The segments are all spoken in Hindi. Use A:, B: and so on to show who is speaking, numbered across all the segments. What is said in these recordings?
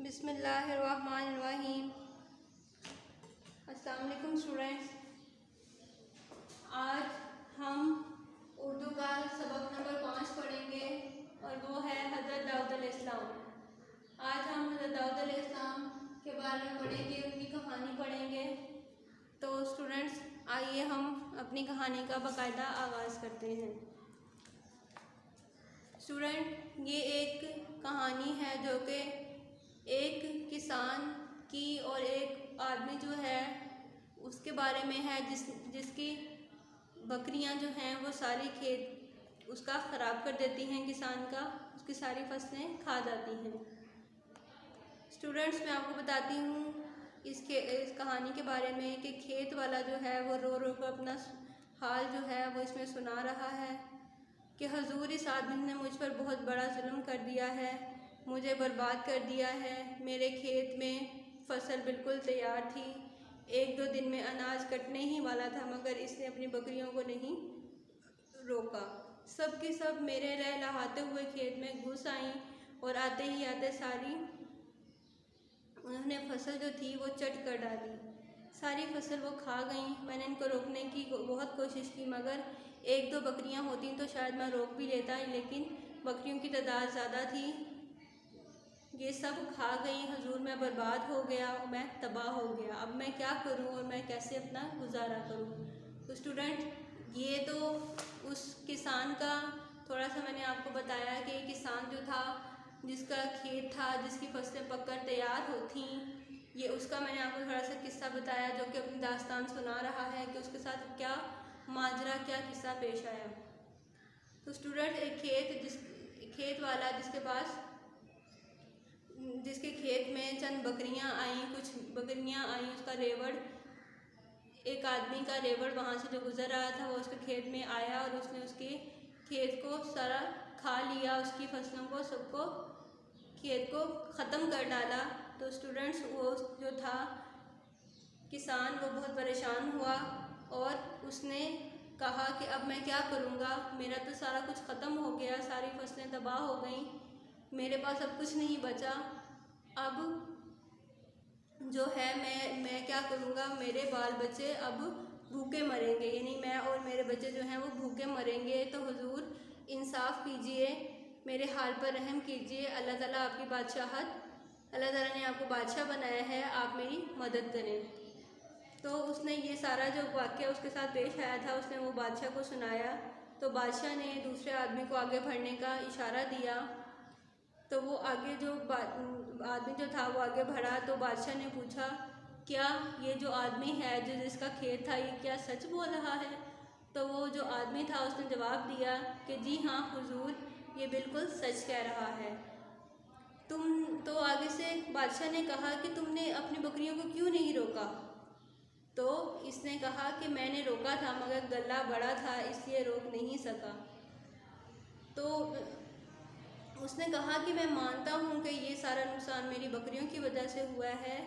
A: बिस्मिल्लाहिर्रहमानिर्रहीम। अस्सलाम वालेकुम स्टूडेंट्स। आज हम उर्दू का सबक नंबर 5 पढ़ेंगे और वो है हज़रत दाऊद अलैहिस्सलाम। आज हम हज़रत दाऊद अलैहिस्सलाम के बारे में पढ़ेंगे, उनकी कहानी पढ़ेंगे। तो स्टूडेंट्स आइए हम अपनी कहानी का बाकायदा आगाज़ करते हैं। स्टूडेंट, ये एक कहानी है जो कि एक किसान की और एक आदमी जो है उसके बारे में है जिसकी बकरियां जो हैं वो सारी खेत उसका ख़राब कर देती हैं, किसान का उसकी सारी फसलें खा जाती हैं। स्टूडेंट्स, मैं आपको बताती हूँ इस कहानी के बारे में कि खेत वाला जो है वो रो रो कर अपना हाल जो है वो इसमें सुना रहा है कि हजूर, इस आदमी ने मुझ पर बहुत बड़ा जुल्म कर दिया है, मुझे बर्बाद कर दिया है। मेरे खेत में फसल बिल्कुल तैयार थी, 1-2 दिन में अनाज कटने ही वाला था, मगर इसने अपनी बकरियों को नहीं रोका। सब की सब मेरे लहलहाते हुए खेत में घुस आईं और आते ही आते सारी उन्होंने फसल जो थी वो चट कर डाली, सारी फसल वो खा गईं। मैंने इनको रोकने की बहुत कोशिश की, मगर 1-2 बकरियां होती तो शायद मैं रोक भी लेता, लेकिन बकरियों की तादाद ज़्यादा थी, ये सब खा गई। हजूर, मैं बर्बाद हो गया, मैं तबाह हो गया। अब मैं क्या करूं और मैं कैसे अपना गुजारा करूं? तो स्टूडेंट, ये तो उस किसान का थोड़ा सा मैंने आपको बताया कि किसान जो था, जिसका खेत था, जिसकी फसलें पककर तैयार होती, ये उसका मैंने आपको थोड़ा सा किस्सा बताया जो कि अपनी दास्तान सुना रहा है कि उसके साथ क्या माजरा, क्या किस्सा पेश आया। तो स्टूडेंट, एक खेत वाला जिसके खेत में चंद बकरियां आईं, कुछ बकरियां आईं, उसका रेवड़, एक आदमी का रेवड़ वहाँ से जो गुजर रहा था वो उसके खेत में आया और उसने उसके खेत को सारा खा लिया, उसकी फसलों को सबको खेत को ख़त्म कर डाला। तो स्टूडेंट्स, वो जो था किसान, वो बहुत परेशान हुआ और उसने कहा कि अब मैं क्या करूँगा, मेरा तो सारा कुछ ख़त्म हो गया, सारी फसलें तबाह हो गईं, मेरे पास अब कुछ नहीं बचा। अब जो है मैं क्या करूँगा, मेरे बाल बच्चे अब भूखे मरेंगे, यानी मैं और मेरे बच्चे जो हैं वो भूखे मरेंगे। तो हुजूर इंसाफ कीजिए, मेरे हाल पर रहम कीजिए। अल्लाह ताला आपकी बादशाहत, अल्लाह ताला ने आपको बादशाह बनाया है, आप मेरी मदद करें। तो उसने ये सारा जो वाक़या उसके साथ पेश आया था उसने वो बादशाह को सुनाया। तो बादशाह ने दूसरे आदमी को आगे बढ़ने का इशारा दिया। तो वो आगे जो आदमी जो था वो आगे बढ़ा। तो बादशाह ने पूछा, क्या ये जो आदमी है जिसका खेत था, ये क्या सच बोल रहा है? तो वो जो आदमी था उसने जवाब दिया कि जी हाँ हुजूर, ये बिल्कुल सच कह रहा है। तो आगे से बादशाह ने कहा कि तुमने अपनी बकरियों को क्यों नहीं रोका? तो इसने कहा कि मैंने रोका था, मगर गला बड़ा था, इसलिए रोक नहीं सका। तो उसने कहा कि मैं मानता हूँ कि ये सारा नुकसान मेरी बकरियों की वजह से हुआ है,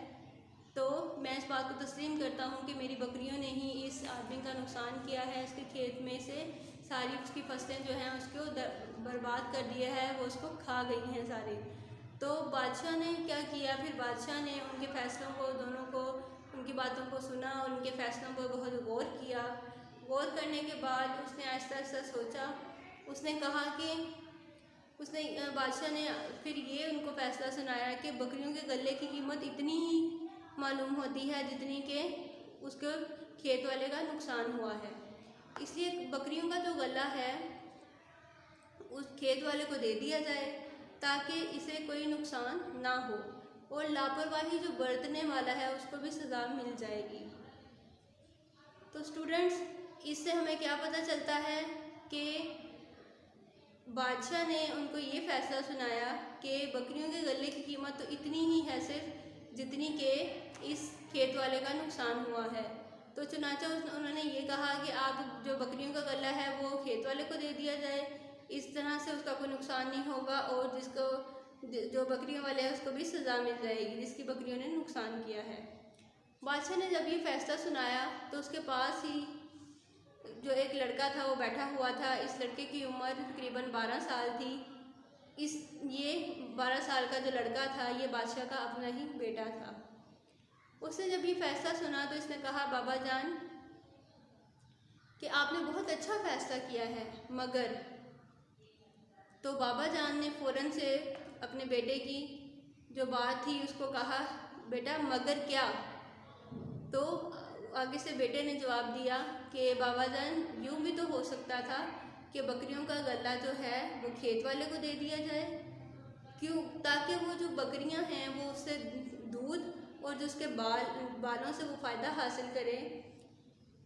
A: तो मैं इस बात को तस्लीम करता हूँ कि मेरी बकरियों ने ही इस आदमी का नुकसान किया है, इसके खेत में से सारी उसकी फसलें जो हैं उसको बर्बाद कर दिया है, वो उसको खा गई हैं सारी। तो बादशाह ने क्या किया, फिर बादशाह ने उनके फ़ैसलों को, दोनों को, उनकी बातों को सुना और उनके फ़ैसलों पर बहुत गौर किया। गौर करने के बाद उसने आहिस्ता आहिस्ता सोचा। उसने कहा कि बादशाह ने फिर ये उनको फ़ैसला सुनाया कि बकरियों के गले की कीमत इतनी ही मालूम होती है जितनी कि उसके खेत वाले का नुकसान हुआ है, इसलिए बकरियों का जो गला है उस खेत वाले को दे दिया जाए ताकि इसे कोई नुकसान ना हो, और लापरवाही जो बरतने वाला है उसको भी सज़ा मिल जाएगी। तो स्टूडेंट्स, इससे हमें क्या पता चलता है कि बादशाह ने उनको ये फ़ैसला सुनाया कि बकरियों के गले की कीमत तो इतनी ही है सिर्फ जितनी कि इस खेत वाले का नुकसान हुआ है। तो चुनांचे उन्होंने ये कहा कि आप जो बकरियों का गला है वो खेत वाले को दे दिया जाए, इस तरह से उसका कोई नुकसान नहीं होगा और जो बकरियों वाले हैं उसको भी सज़ा मिल जाएगी जिसकी बकरियों ने नुकसान किया है। बादशाह ने जब ये फ़ैसला सुनाया तो उसके पास ही जो एक लड़का था वो बैठा हुआ था। इस लड़के की उम्र तकरीबन 12 साल थी। ये 12 साल का जो लड़का था ये बादशाह का अपना ही बेटा था। उसने जब ये फैसला सुना तो इसने कहा, बाबा जान कि आपने बहुत अच्छा फैसला किया है, मगर। तो बाबा जान ने फ़ौरन से अपने बेटे की जो बात थी उसको कहा, बेटा मगर क्या? तो आगे से बेटे ने जवाब दिया कि बाबा जान यूँ भी तो हो सकता था कि बकरियों का गल्ला जो है वो खेत वाले को दे दिया जाए, क्यों? ताकि वो जो बकरियां हैं वो उससे दूध और जो उसके बालों से वो फ़ायदा हासिल करें।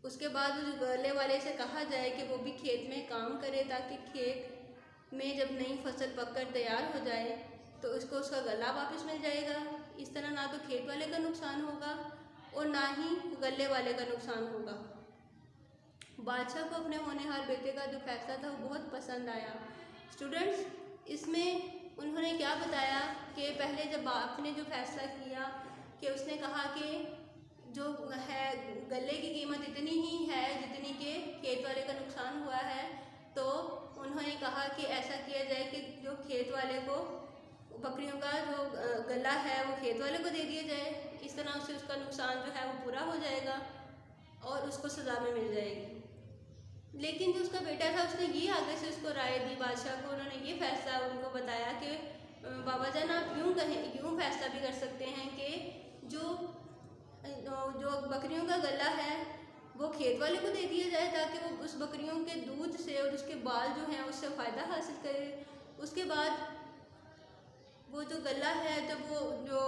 A: उसके बाद वो जो गले वाले से कहा जाए कि वो भी खेत में काम करे, ताकि खेत में जब नई फसल पककर तैयार हो जाए तो उसको उसका गला वापस मिल जाएगा। इस तरह ना तो खेत वाले का नुकसान होगा और ना ही गले वाले का नुकसान होगा। बादशाह को अपने होनहार बेटे का जो फैसला था वो बहुत पसंद आया। स्टूडेंट्स, इसमें उन्होंने क्या बताया कि पहले जब आपने जो फैसला किया कि उसने कहा कि जो है गले की कीमत इतनी ही है जितनी के खेत वाले का नुकसान हुआ है, तो उन्होंने कहा कि ऐसा किया जाए कि जो खेत वाले को बकरियों का जो गला है वो खेत वाले को दे दिया जाए। इस तरह से उसका नुकसान जो है वो पूरा हो जाएगा और उसको सज़ा में मिल जाएगी। लेकिन जो उसका बेटा था उसने ये आगे से उसको राय दी बादशाह को, उन्होंने ये फैसला उनको बताया कि बाबा जान आप यूँ फैसला भी कर सकते हैं कि जो बकरियों का गला है वो खेत वाले को दे दिया जाए, ताकि वो उस बकरियों के दूध से और उसके बाल जो हैं उससे फ़ायदा हासिल करे। उसके बाद वो जो गला है, जब वो जो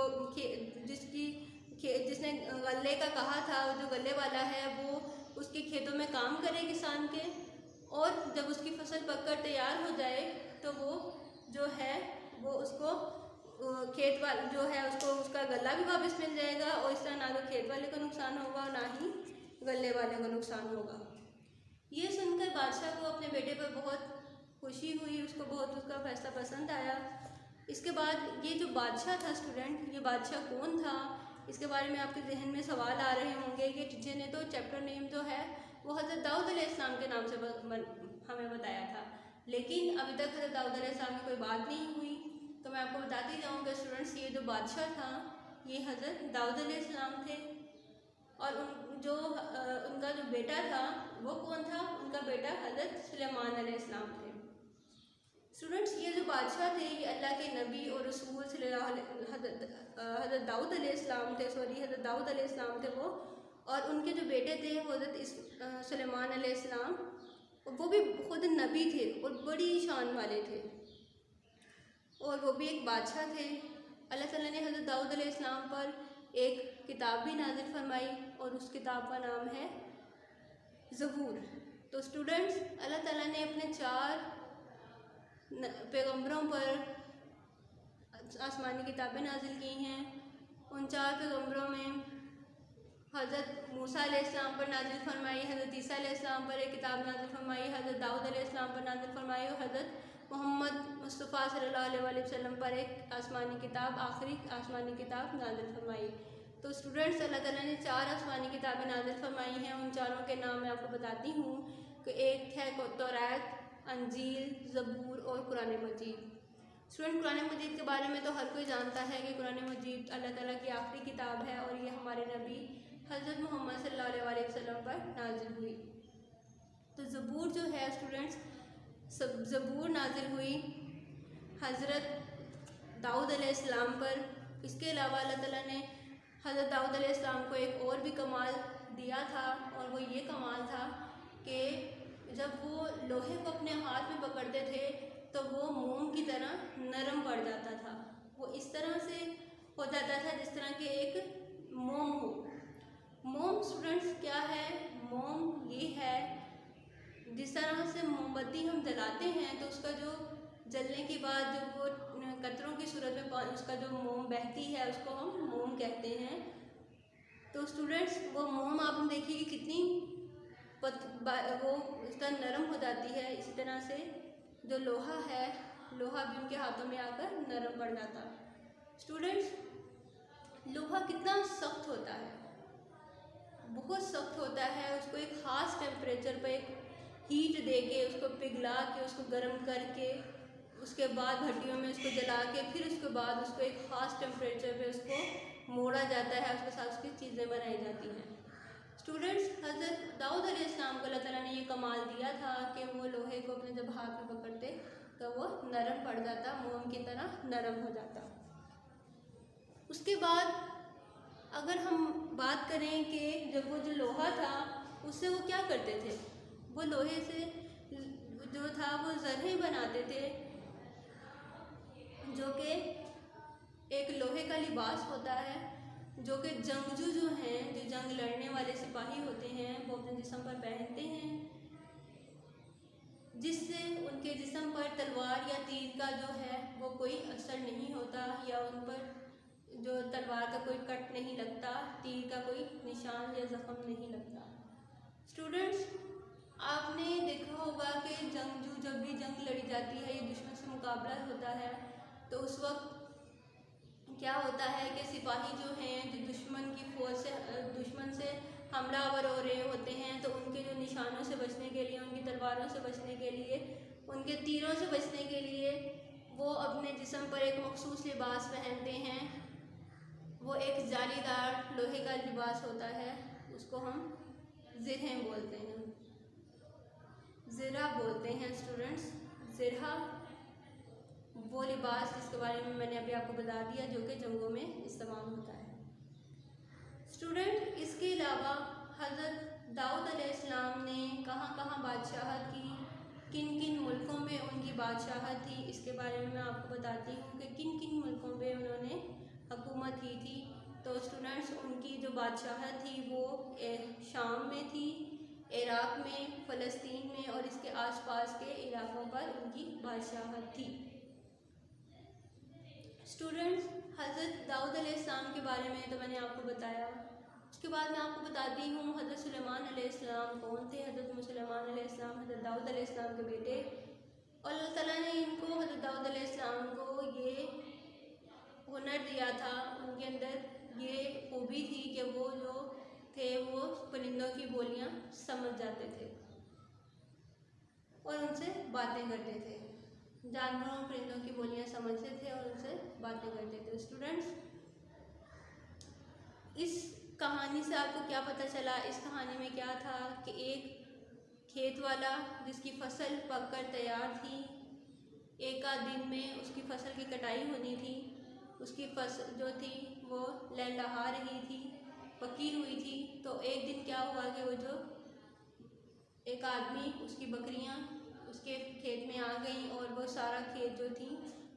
A: जिसने गले का कहा था, जो गले वाला है वो उसके खेतों में काम करे किसान के, और जब उसकी फसल पककर तैयार हो जाए तो वो जो है वो उसको खेत वाला जो है उसको उसका गला भी वापस मिल जाएगा, और इस तरह ना तो खेत वाले को नुकसान होगा और ना ही गले वाले को नुकसान होगा। ये सुनकर बादशाह को अपने बेटे पर बहुत खुशी हुई, उसको बहुत उसका फैसला पसंद आया। इसके बाद ये जो बादशाह था स्टूडेंट, ये बादशाह कौन था, इसके बारे में आपके जहन में सवाल आ रहे होंगे कि टीचर ने तो चैप्टर नेम जो है वो हज़रत दाऊद अलैहिस्सलाम के नाम से हमें बताया था, लेकिन अभी तक हज़रत दाऊद अलैहिस्सलाम की कोई बात नहीं हुई। तो मैं आपको बताती जाऊँ कि स्टूडेंट्स, ये जो बादशाह था ये हज़रत दाऊद अलैहिस्सलाम थे, और उनका जो बेटा था वो कौन था? उनका बेटा हज़रत सुलेमान अलैहिस्सलाम थे। स्टूडेंट्स, ये जो बादशाह थे ये अल्लाह के नबी और रसूल हज़रत दाऊद अलैहिस्सलाम थे, हज़रत दाऊद अलैहिस्सलाम थे वो, और उनके जो बेटे थे हज़रत सुलेमान अलैहिस्सलाम, वो भी खुद नबी थे और बड़ी शान वाले थे, और वो भी एक बादशाह थे। अल्लाह ताला ने हज़रत दाऊद अलैहिस्सलाम पर एक किताब भी नाज़िल फरमाई और उस किताब का नाम है ज़बूर। तो स्टूडेंट्स, अल्लाह ताला ने अपने 4 पैगम्बरों पर आसमानी किताबें नाजिल की हैं। उन 4 पैगम्बरों में हज़रत मूसा अलैहिस्सलाम पर नाजिल फरमाई, हज़रत ईसा अलैहिस्सलाम पर एक किताब नाजिल फरमाई, हज़रत दाऊद अलैहिस्सलाम पर नाजिल फरमाई, और हज़रत मोहम्मद मुस्तफ़ा सल्लल्लाहु अलैहि वसल्लम पर एक आसमानी किताब, आखिरी आसमानी किताब नाजिल फरमाई। तो स्टूडेंट्स, अल्लाह ताला ने 4 आसमानी किताबें नाजिल फरमाई हैं। उन चारों के नाम मैं आपको बताती हूँ कि एक है तौरात, अंजील, ज़बूर और कुरान मजीद। स्टूडेंट, कुरान मजीद के बारे में तो हर कोई जानता है कि कुरान मजीद अल्लाह ताला की आखिरी किताब है और ये हमारे नबी हज़रत मोहम्मद सल्लल्लाहु अलैहि वसल्लम पर नाजिल हुई। तो ज़बूर जो है स्टूडेंट्स, ज़बूर नाजिल हुई हज़रत दाऊद अलैहिस्सलाम पर। इसके अलावा अल्लाह ताला ने हज़रत दाऊद अलैहिस्सलाम को एक और भी कमाल दिया था, और वो ये कमाल था कि जब वो लोहे को अपने हाथ में पकड़ते थे तो वो मोम की तरह नरम पड़ जाता था। वो इस तरह से हो जाता था जिस तरह के एक मोम हो। मोम स्टूडेंट्स क्या है? मोम ये है, जिस तरह से मोमबत्ती हम जलाते हैं तो उसका जो जलने के बाद जो वो कतरों की सूरत में उसका जो मोम बहती है उसको हम मोम कहते हैं। तो स्टूडेंट्स, वो मोम आपने देखी कि कितनी वो उसका नरम हो जाती है। इसी तरह से जो लोहा है, लोहा भी उनके हाथों में आकर नरम पड़ जाता। स्टूडेंट्स, लोहा कितना सख्त होता है, बहुत सख्त होता है। उसको एक ख़ास टेम्परेचर पर एक हीट दे के उसको पिघला के उसको गर्म करके उसके बाद भट्टियों में उसको जला के फिर उसके बाद उसको एक ख़ास टेम्परेचर पे उसको मोड़ा जाता है, उसके साथ उसकी चीज़ें बनाई जाती हैं। स्टूडेंट्स, हज़रत दाऊद अलैहिस्सलाम को अल्लाह ताला ने ये कमाल दिया था कि वो लोहे को अपने जब हाथ में पकड़ते तो वो नरम पड़ जाता, मोम की तरह नरम हो जाता। उसके बाद अगर हम बात करें कि जब वो जो लोहा था उससे वो क्या करते थे, वो लोहे से जो था वो ज़रहें बनाते थे, जो कि एक लोहे का लिबास होता है जो कि जंगजू जो हैं, जो जंग लड़ने वाले सिपाही होते हैं, वो अपने जिस्म पर पहनते हैं, जिससे उनके जिस्म पर तलवार या तीर का जो है वो कोई असर नहीं होता, या उन पर जो तलवार का कोई कट नहीं लगता, तीर का कोई निशान या ज़ख्म नहीं लगता। स्टूडेंट्स, आपने देखा होगा कि जंगजू जब भी जंग लड़ी जाती है या दुश्मन से मुकाबला होता है तो उस वक्त क्या होता है कि सिपाही जो हैं, जो दुश्मन की फ़ौज से दुश्मन से हमलावर हो रहे होते हैं, तो उनके जो निशानों से बचने के लिए, उनकी तलवारों से बचने के लिए, उनके तीरों से बचने के लिए वो अपने जिस्म पर एक मखसूस लिबास पहनते हैं। वो एक जालीदार लोहे का लिबास होता है, उसको हम ज़िरह बोलते हैं, ज़िरा बोलते हैं। स्टूडेंट्स, ज़िरा वो लिबास जिसके बारे में मैंने अभी आपको बता दिया, जो कि जंगों में इस्तेमाल होता है। स्टूडेंट, इसके अलावा हज़रत दाऊद अलैहिस्सलाम ने कहाँ कहाँ बादशाहत की, किन किन मुल्कों में उनकी बादशाहत थी, इसके बारे में मैं आपको बताती हूँ कि किन किन मुल्कों में उन्होंने हुकूमत की थी। तो स्टूडेंट्स, उनकी जो बादशाहत थी वो शाम में थी, इराक़ में, फ़लस्तीन में और इसके आसपास के इलाक़ों पर उनकी बादशाहत थी। स्टूडेंट्स, हज़रत दाऊद अलैहिस्सलाम के बारे में तो मैंने आपको बताया। उसके बाद मैं आपको बताती हूँ हज़रत सुलेमान अलैहिस्सलाम कौन थे। हज़रत सुलेमान अलैहिस्सलाम हज़रत दाऊद अलैहिस्सलाम के बेटे, और अल्लाह ताला ने इनको, हज़रत दाऊद अलैहिस्सलाम को ये हुनर दिया था, उनके अंदर ये खूबी थी कि वो जो थे वो परिंदों की बोलियां समझ जाते थे और उनसे बातें करते थे। जानवरों और परिंदों की बोलियां समझते थे और उनसे बातें करते थे। स्टूडेंट्स, इस कहानी से आपको क्या पता चला? इस कहानी में क्या था कि एक खेत वाला जिसकी फसल पककर तैयार थी, एक आध दिन में उसकी फसल की कटाई होनी थी, उसकी फसल जो थी वो लहलहा रही थी, पकी हुई थी। तो एक दिन क्या हुआ कि वो जो एक आदमी, उसकी बकरियां उसके खेत में आ गई और वो सारा खेत जो थी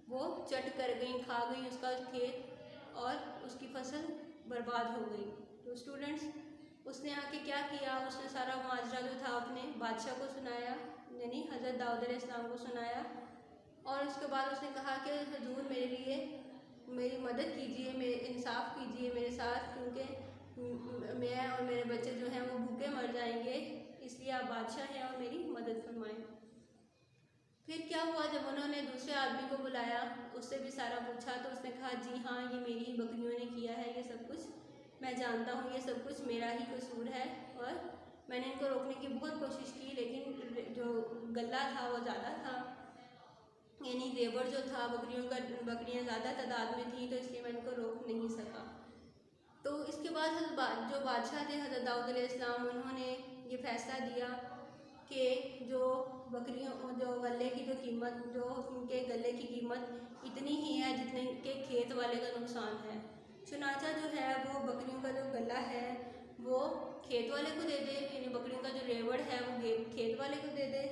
A: वो चट कर गई, खा गई उसका खेत और उसकी फसल बर्बाद हो गई। तो स्टूडेंट्स, उसने आके क्या किया, उसने सारा माजरा जो था अपने बादशाह को सुनाया, यानी हज़रत दाऊद अलैहिस्सलाम को सुनाया, और उसके बाद उसने कहा कि हुजूर, मेरे लिए मेरी मदद कीजिए, मेरे इंसाफ कीजिए मेरे साथ, क्योंकि मैं और मेरे बच्चे जो हैं वो भूखे मर जाएंगे, इसलिए आप बादशाह हैं और मेरी मदद फरमाएं। फिर क्या हुआ, जब उन्होंने दूसरे आदमी को बुलाया, उससे भी सारा पूछा, तो उसने कहा जी हाँ, ये मेरी ही बकरियों ने किया है, ये सब कुछ मैं जानता हूँ, ये सब कुछ मेरा ही कसूर है और मैंने इनको रोकने की बहुत कोशिश की, लेकिन जो गला था वो ज़्यादा था, यानी रेवड़ जो था बकरियाँ ज़्यादा तादाद में थी, तो इसलिए मैं इनको रोक नहीं सका। तो इसके बाद जो बादशाह थे हज़रत दाऊद अलैहिस्सलाम, उन्होंने ये फ़ैसला दिया कि जो बकरियों, जो गले की जो कीमत, जो उनके गले की कीमत इतनी ही है जितने के खेत वाले का नुकसान है। चुनाचा जो है वो बकरियों का जो गला है वो खेत वाले को दे दे, यानी बकरियों का जो रेवड़ है वो खेत वाले को दे दे,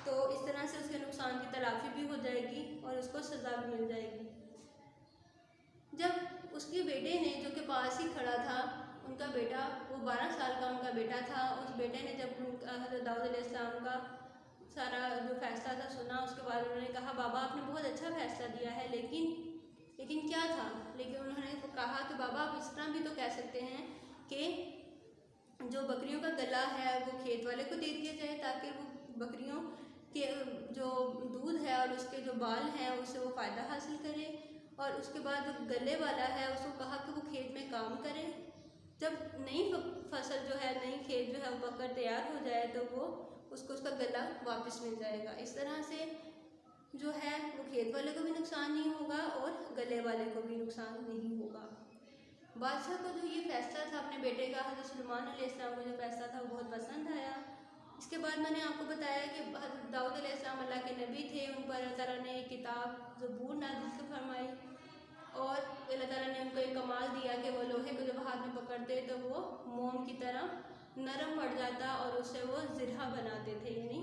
A: तो इस तरह से उसके नुकसान की तलाफ़ी भी हो जाएगी और उसको सज़ा भी मिल जाएगी। जब उसके बेटे ने, जो कि पास ही खड़ा था, उनका बेटा, वो 12 साल का उनका बेटा था, उस बेटे ने जब हज़रत दाऊद अलैहिस्सलाम का सारा जो फ़ैसला था सुना, उसके बाद उन्होंने कहा बाबा आपने बहुत अच्छा फ़ैसला दिया है, लेकिन क्या था, लेकिन उन्होंने तो कहा कि बाबा आप इस तरह भी तो कह सकते हैं कि जो बकरियों का गला है वो खेत वाले को दे दिया जाए, ताकि वो बकरियों के जो दूध है और उसके जो बाल हैं उससे वो फ़ायदा हासिल करे, और उसके बाद जो गले वाला है उसको कहा कि वो खेत में काम करे, जब नई फसल जो है, नई खेत जो है वो पककर तैयार हो जाए तो वो उसको उसका गला वापस मिल जाएगा। इस तरह से जो है वो खेत वाले को भी नुकसान नहीं होगा और गले वाले को भी नुकसान नहीं होगा। बादशाह को जो ये फैसला था अपने बेटे का, हज़रत सुलेमान अलैहिस्सलाम को जो फैसला था वो बहुत पसंद आया। इसके बाद मैंने आपको बताया कि हज़रत दाऊद अलैहिस्सलाम अल्लाह के नबी थे, उन पर अल्लाह ताला ने एक किताब ज़बूर नाज़िल फरमाई और अल्लाह ताला ने उनको एक कमाल दिया कि वो लोहे को जब हाथ में पकड़ते तो वो मोम की तरह नरम पड़ जाता और उससे वो ज़िरहा बनाते थे, यानी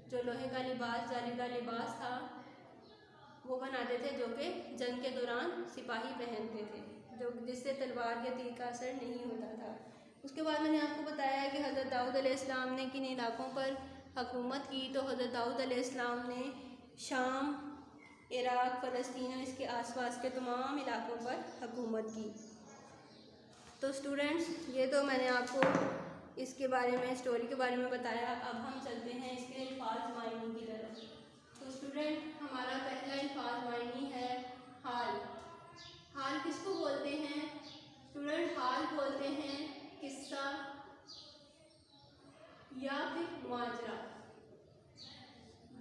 A: जो लोहे का लिबास, जालीदार लिबास था वो बनाते थे, जो कि जंग के दौरान सिपाही पहनते थे, जो जिससे तलवार या तीर का असर नहीं होता था। उसके बाद मैंने आपको बताया है कि हज़रत दाऊद अलैहिस्सलाम ने किन इलाकों पर हुकूमत की। तो हज़रत दाऊद अलैहिस्सलाम ने शाम, इराक़, फ़लस्तीन और इसके आसपास के तमाम इलाकों पर हुकूमत की। तो स्टूडेंट्स, ये तो मैंने आपको इसके बारे में, स्टोरी के बारे में बताया। अब हम चलते हैं इसके अल्फाज मायनी की तरफ। तो स्टूडेंट, हमारा पहला अल्फाज मायनी है हाल। हाल किसको बोलते हैं स्टूडेंट? हाल बोलते हैं किस्सा या फिर माजरा।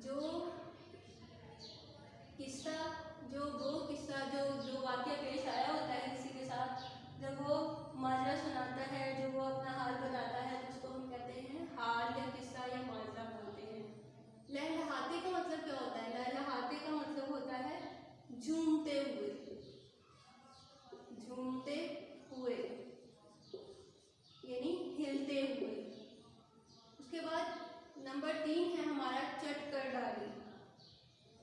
A: जो किस्सा, जो वाक़या पेश आया होता है किसी के साथ, जब वो माजरा सुनाता है, जो वो अपना हाल बताता है, तो उसको हम कहते हैं हाल या किस्सा या माजरा बोलते हैं। लहलहाते का मतलब क्या होता है? लहलहाते का मतलब होता है झूमते हुए, झूमते हुए यानी हिलते हुए। उसके बाद नंबर 3 है हमारा चट कर डाली।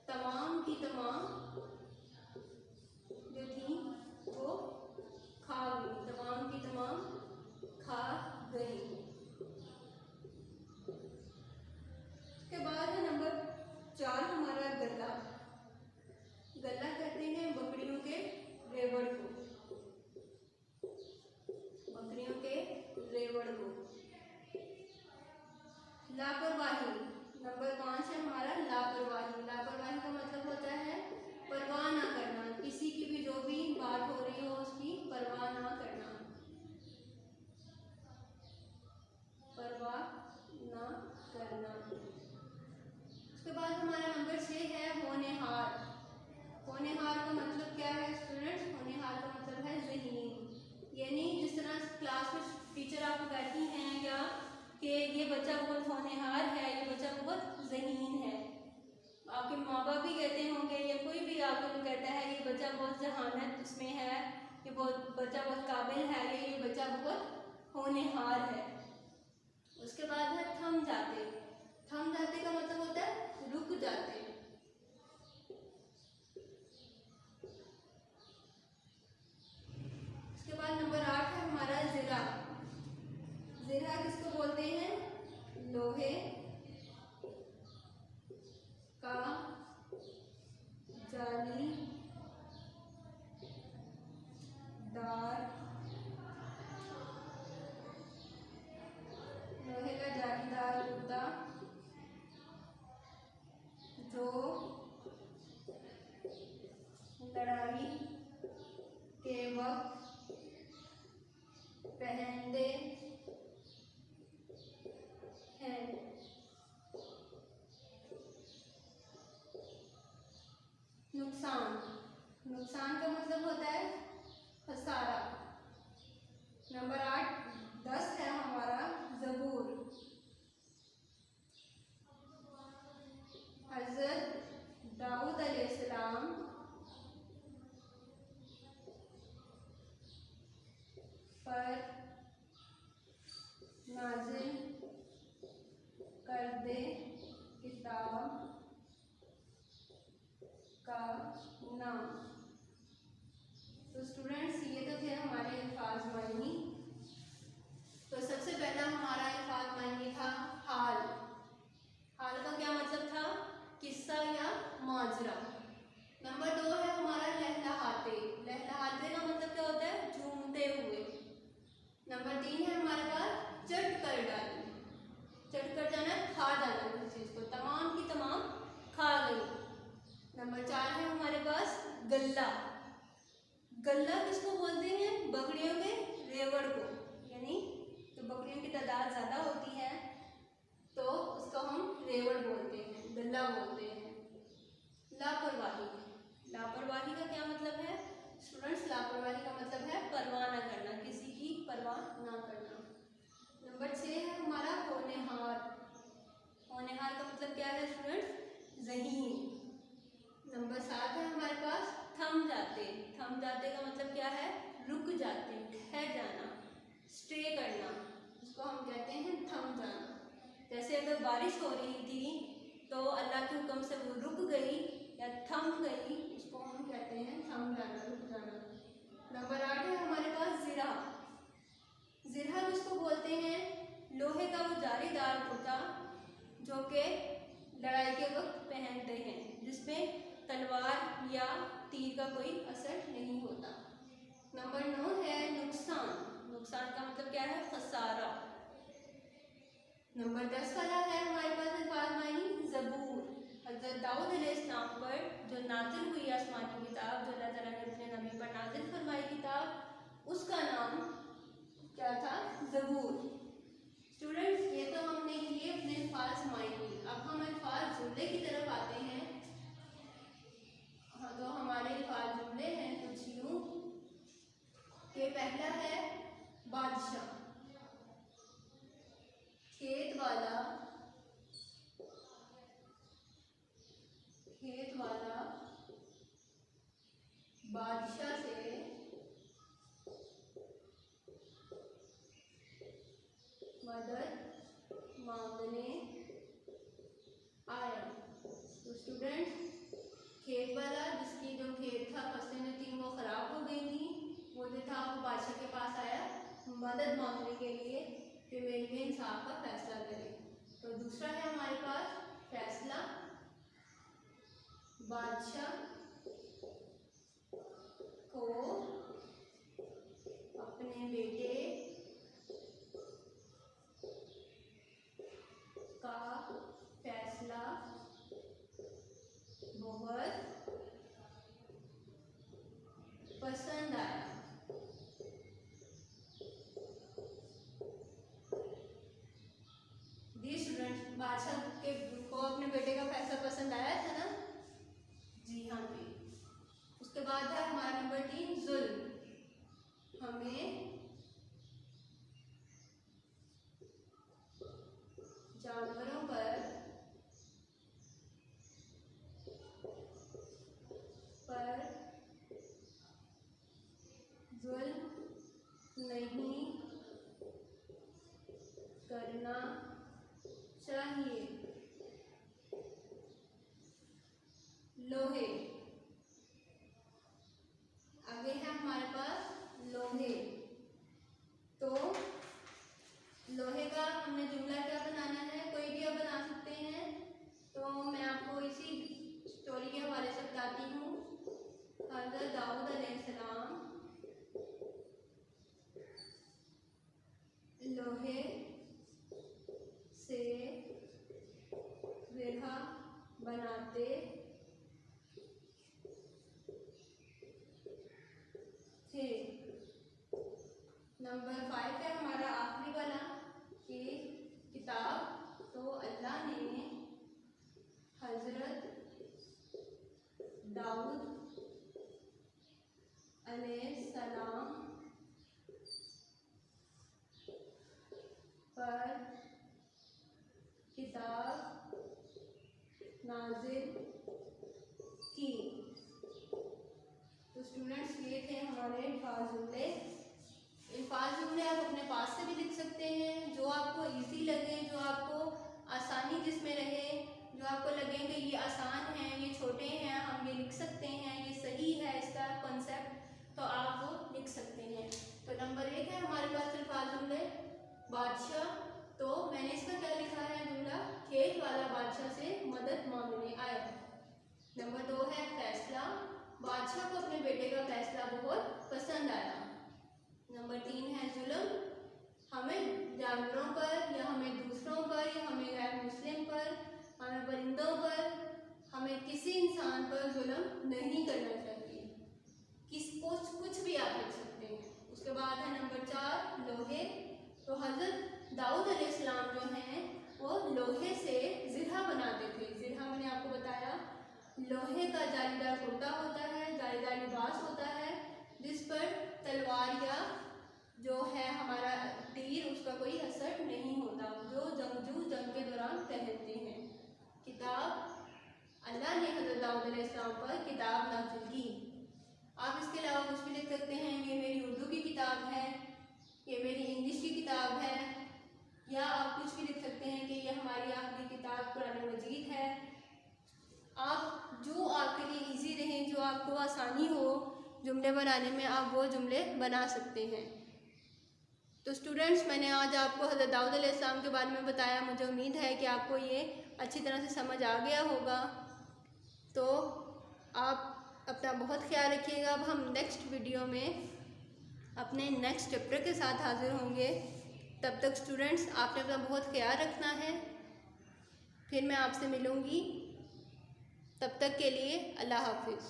A: तमाम की तमाम जो थी वो खा गई, तमाम की तमाम खा गई। उसके बाद है नंबर 4 हमारा गला। गला कहते हैं बकरियों के रेवड़ को, बकरियों के रेवड़ को। लापरवाही, नंबर 5 है हमारा लापरवाही। लापरवाही का मतलब होता है परवाह ना करना, किसी की भी जो भी बात हो रही हो उसकी परवाह ना करना, परवाह ना करना। उसके बाद हमारा नंबर 6 है होनेहार। होनेहार का मतलब क्या है स्टूडेंट्स? होनेहार का मतलब है ज़हीन, यानी जिस तरह क्लास में टीचर आपको बैठी हैं या कि ये बच्चा बहुत होनहार है, ये बच्चा बहुत ज़हीन है, आपके माँ बाप भी कहते होंगे या कोई भी आपको कहता है ये बच्चा बहुत जहानत इसमें है, ये बहुत बच्चा बहुत काबिल है, ये बच्चा बहुत होनहार है। उसके बाद है थम जाते। थम जाते का मतलब होता है रुक जाते। उसके बाद नंबर 8 है हमारा ज़िरा। ज़िरा किसको बोलते हैं? लोहे का जालीदार जूता जो लड़ाई के वक्त पहनते हैं। नुकसान, नुकसान का मतलब होता है खसारा। नंबर 10 है हमारा ज़बूर। हज़रत दाऊद अलैहिस्सलाम पर नाज़िल करदे किताब का नाम। तो स्टूडेंट्स, ये तो थे हमारे अल्फाज मायनी। तो सबसे पहला हमारा अल्फाज मायनी था हाल। हाल का क्या मतलब था? किस्सा या माजरा। नंबर 2 है हमारा लहलहाते। लहलहाते का मतलब क्या होता है? झूमते हुए। नंबर 3 है हमारे पास चट कर डाली। चट कर जाना, खा जाना किसी चीज़ को, तमाम की तमाम खा गई। नंबर 4 है हमारे पास गल्ला। गल्ला किसको बोलते हैं? बकरियों के रेवड़ को, यानी तो बकरियों की तादाद ज़्यादा होती है तो उसको हम रेवड़ बोलते हैं, गल्ला बोलते हैं। लापरवाही। लापरवाही का क्या मतलब है स्टूडेंट्स? लापरवाही का मतलब है परवाह न करना, किसी की परवाह ना करना। नंबर 6 है हमारा होनहार। होनहार का मतलब क्या है स्टूडेंट्स? ज़हीन। नंबर 7 है हमारे पास थम जाते। थम जाते का मतलब क्या है? रुक जाते, ठहर जाना, स्टे करना, इसको हम कहते हैं थम जाना। जैसे अगर बारिश हो रही थी तो अल्लाह के हुक्म से वो रुक गई या थम गई, इसको हम कहते हैं थम जाना, रुक जाना। नंबर 8 है हमारे पास ज़िरा। ज़िरा जिसको बोलते हैं लोहे का वो जालीदार कुर्ता जो कि लड़ाई के वक्त पहनते हैं, जिसमें तलवार या तीर का कोई असर नहीं होता। नंबर 9 है नुकसान। नुकसान का मतलब क्या है? खसारा। नंबर 10 वाला है हमारे पास अल्फाज मानी ज़बूर। हज़रत दाऊद अलैहिस्सलाम पर जो नाजिल हुई आसमानी किताब, जो अल्लाह ताला ने अपने नबी पर नाजिल फरमाई किताब, उसका नाम क्या था? ज़बूर। स्टूडेंट्स, ये तो हमने किए अपने अल्फाज मानी। अब हम अल्फाज जुमले की तरफ आते हैं। हाँ, तो हमारे अल्फाज जुमले हैं कुछ यूँ कि पहला है बादशाह, खेत वाला, खेत वाला बादशाह से मदद मांगने आया। तो स्टूडेंट्स, खेत वाला जिसकी जो खेत था, फसलें जो थी वो ख़राब हो गई थी, वो जो था वो बादशाह के पास आया मदद मांगने के लिए कि मेरे लिए इंसाफ का फैसला करे। तो दूसरा है हमारे पास फैसला। बादशाह को अपने बेटे का फैसला बहुत पसंद आया। जी स्टूडेंट्स, बादशाह को अपने बेटे का फैसला पसंद आया था ना? जी हाँ जी। उसके बाद है हमारा नंबर 3 जुल्म। हमें जानवरों पर जुल्म नहीं करना चाहिए। लोहे, आगे है हमारे पास लोहे। तो लोहे का हमने जुमला क्या बनाना है? कोई भी आप बना सकते हैं। तो मैं आपको इसी स्टोरी के हवाले से बताती हूँ। हज़रत दाऊद अलैहिस्सलाम लोहे से ज़िरा बनाते थे। नंबर 5 है हमारा आखिरी वाला कि किताब तो अल्लाह ने हज़रत दाऊद अलैहिस्सलाम पर किताब नाजिल की। तो स्टूडेंट्स, ये थे हमारे अल्फाज जुमले। अल्फाज जुमले आप अपने पास से भी लिख सकते हैं, जो आपको इजी लगे, जो आपको आसानी जिसमें रहे, जो आपको लगे कि ये आसान है, ये छोटे हैं, हम ये लिख सकते हैं, ये सही है इसका कॉन्सेप्ट, तो आप वो लिख सकते हैं। तो नंबर 1 है हमारे पास अल्फाज जुमले बादशाह। तो मैंने इसका क्या लिखा है जुमला? खेत वाला बादशाह से मदद मांगने आया। नंबर 2 है फैसला। बादशाह को अपने बेटे का फैसला बहुत पसंद आया। नंबर 3 है जुल्म। हमें जानवरों पर या हमें दूसरों पर या हमें गैर मुस्लिम पर, हमें परिंदों पर, हमें किसी इंसान पर जुल्म नहीं करना चाहिए। किसको कुछ भी आप लिख सकते हैं। उसके बाद है नंबर 4 लोहे। तो हज़रत दाऊद अलैहिस्सलाम जो हैं वो लोहे से ज़िरा बनाते थे। ज़िरा मैंने आपको बताया लोहे का जालीदार कोटा होता है, जालीदार लिबास होता है जिस पर तलवार या जो है हमारा तीर उसका कोई असर नहीं होता, जो जंगजू जंग के दौरान पहनते हैं। किताब अल्लाह ने हज़रत दाऊद अलैहिस्सलाम पर किताब नाज़िल की। आप इसके अलावा कुछ भी लिख सकते हैं, ये मेरी उर्दू की किताब है, ये मेरी इंग्लिश की किताब है, या आप कुछ भी लिख सकते हैं कि ये हमारी आखिरी किताब कुरान मजीद है। आप जो आपके लिए इजी रहे, जो आपको आसानी हो जुमले बनाने में, आप वो जुमले बना सकते हैं। तो स्टूडेंट्स, मैंने आज आपको हज़रत दाऊद अलैहिस्सलाम के बारे में बताया। मुझे उम्मीद है कि आपको ये अच्छी तरह से समझ आ गया होगा। तो आप अपना बहुत ख्याल रखिएगा। अब हम नेक्स्ट वीडियो में अपने नेक्स्ट चैप्टर के साथ हाजिर होंगे। तब तक स्टूडेंट्स, आपने अपना बहुत ख्याल रखना है। फिर मैं आपसे मिलूँगी, तब तक के लिए अल्लाह हाफिज़।